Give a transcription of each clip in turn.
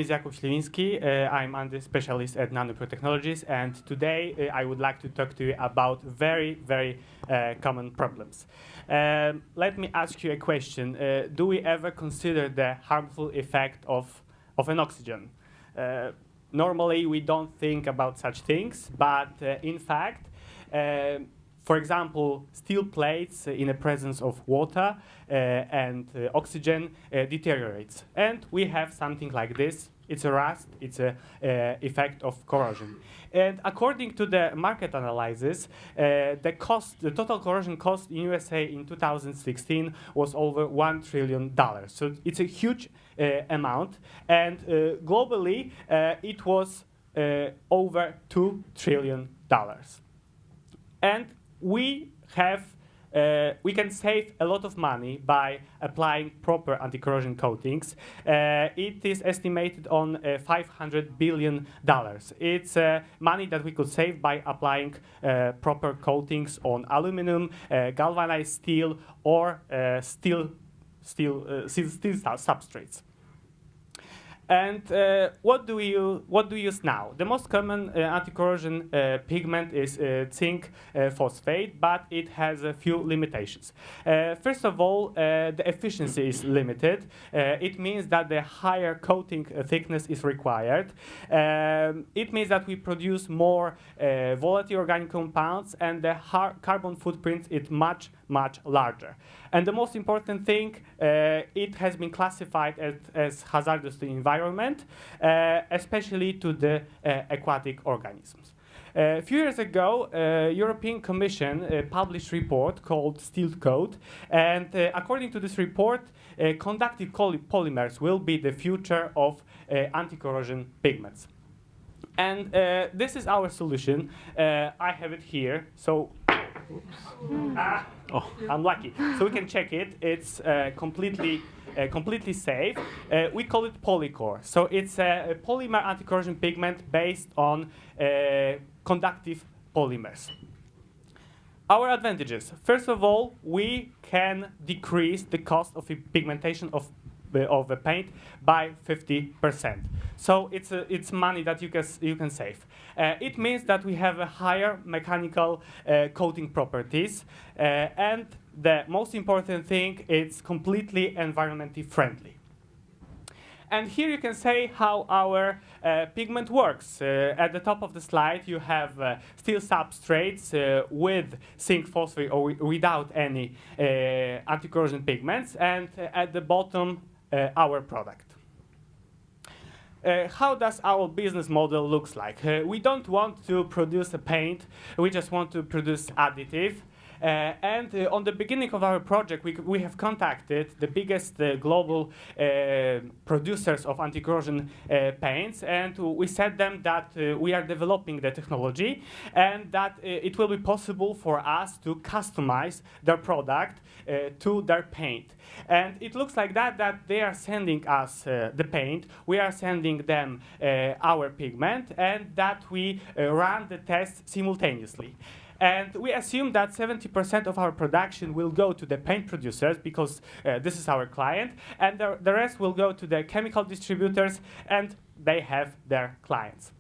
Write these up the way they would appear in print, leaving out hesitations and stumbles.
is Jakub Śliwiński. I'm a specialist at Nanopure Technologies, and today I would like to talk to you about very common problems. Let me ask you a question. Do we ever consider the harmful effect of an oxygen? Normally, we don't think about such things, but in fact, for example, steel plates in the presence of water and oxygen deteriorates. And we have something like this. It's a rust, it's an effect of corrosion. And according to the market analysis, the total corrosion cost in USA in 2016 was over $1 trillion. So it's a huge amount. And globally, it was over $2 trillion. And we can save a lot of money by applying proper anti-corrosion coatings. It is estimated on $500 billion. It's money that we could save by applying proper coatings on aluminum, galvanized steel, or steel substrates. And what do we use now? The most common anti-corrosion pigment is zinc phosphate, but it has a few limitations. First of all, the efficiency is limited. It means that the higher coating thickness is required. It means that we produce more volatile organic compounds, and the carbon footprint is much larger. And the most important thing, it has been classified as hazardous to the environment, especially to the aquatic organisms. A few years ago, European Commission published a report called Steel Code, and according to this report, conductive polymers will be the future of anti-corrosion pigments. And this is our solution. I have it here, so I'm lucky. So we can check it. It's completely safe. We call it Polycore. So it's a polymer anti-corrosion pigment based on conductive polymers. Our advantages. First of all, we can decrease the cost of pigmentation of the paint by 50%. So it's money that you can save. It means that we have a higher mechanical coating properties, and the most important thing, it's completely environmentally friendly. And here you can say how our pigment works. At the top of the slide, you have steel substrates with zinc phosphate or without any anti-corrosion pigments, and at the bottom, our product. How does our business model looks like? We don't want to produce a paint, we just want to produce additive. And on the beginning of our project, we have contacted the biggest global producers of anti-corrosion paints, and we said them that we are developing the technology and that it will be possible for us to customize their product to their paint. And it looks like that they are sending us the paint, we are sending them our pigment, and that we run the tests simultaneously. And we assume that 70% of our production will go to the paint producers because this is our client, and the rest will go to the chemical distributors, and they have their clients.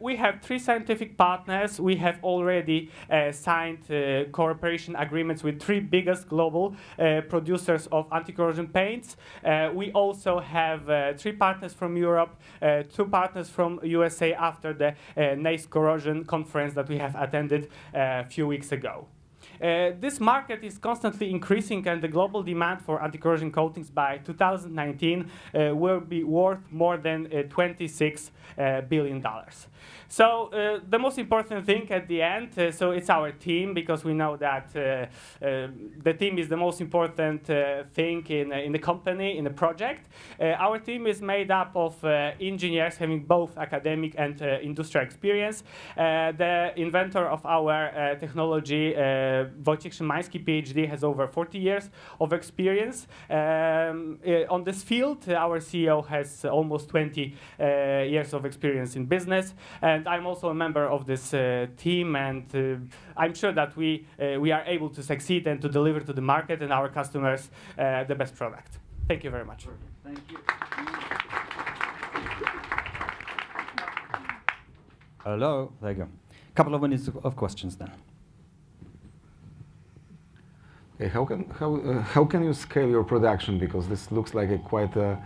We have 3 scientific partners. We have already signed cooperation agreements with 3 biggest global producers of anti-corrosion paints. We also have 3 partners from Europe, 2 partners from USA after the NACE corrosion conference that we have attended a few weeks ago. This market is constantly increasing, and the global demand for anti-corrosion coatings by 2019 will be worth more than $26 billion. So the most important thing at the end, so it's our team, because we know that the team is the most important thing in the company, in the project. Our team is made up of engineers having both academic and industrial experience. The inventor of our technology, Wojciech Szymański, PhD, has over 40 years of experience on this field. Our CEO has almost 20 years of experience in business, and I'm also a member of this team, and I'm sure that we are able to succeed and to deliver to the market and our customers the best product. Thank you very much. Thank you. Hello, there you go. Couple of minutes of questions then. Okay, how can you scale your production? Because this looks like quite a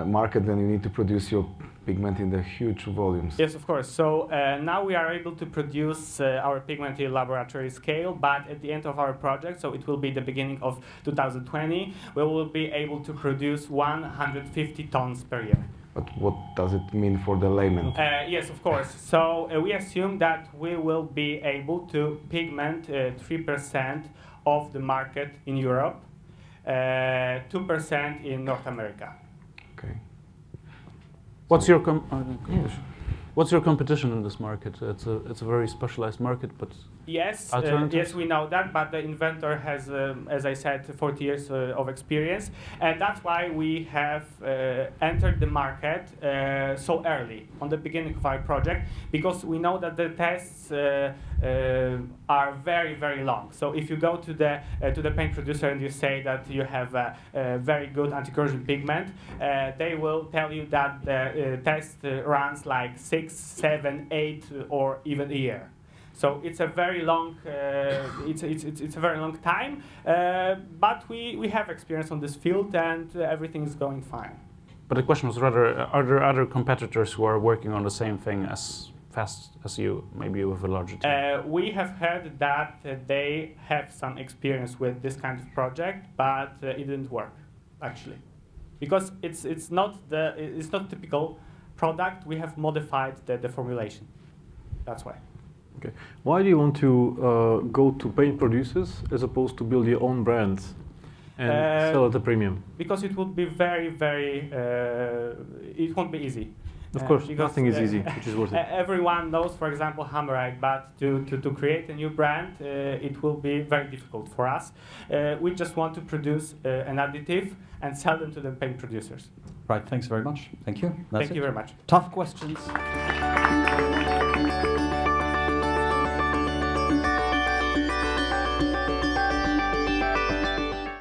market when you need to produce your pigment in the huge volumes. Yes, of course. So now we are able to produce our pigment in laboratory scale, but at the end of our project, so it will be the beginning of 2020, we will be able to produce 150 tons per year. But what does it mean for the layman? Yes, of course. So we assume that we will be able to pigment 3% of the market in Europe, 2% in North America. Okay. What's your competition in this market? It's a very specialized market, but yes, alternatives? we know that, but the inventor has, as I said, 40 years of experience, and that's why we have entered the market so early on the beginning of our project, because we know that the tests are very, very long. So if you go to the paint producer and you say that you have a very good anti-corrosion pigment, they will tell you that the test runs like 6, 7, 8, or even a year. So it's a very long, it's a very long time, but we have experience on this field and everything is going fine. But the question was rather, are there other competitors who are working on the same thing as fast as you, maybe with a larger team? We have heard that they have some experience with this kind of project, but it didn't work actually, because it's not typical product. We have modified the formulation. That's why. Okay. Why do you want to go to paint producers as opposed to build your own brands and sell at a premium? Because it would be very, very, it won't be easy. Of course, nothing is easy, which is worth it. Everyone knows, for example, Hammerite, but to create a new brand, it will be very difficult for us. We just want to produce an additive and sell them to the paint producers. Right, thanks very much. Thank you. Thank you very much. Tough questions.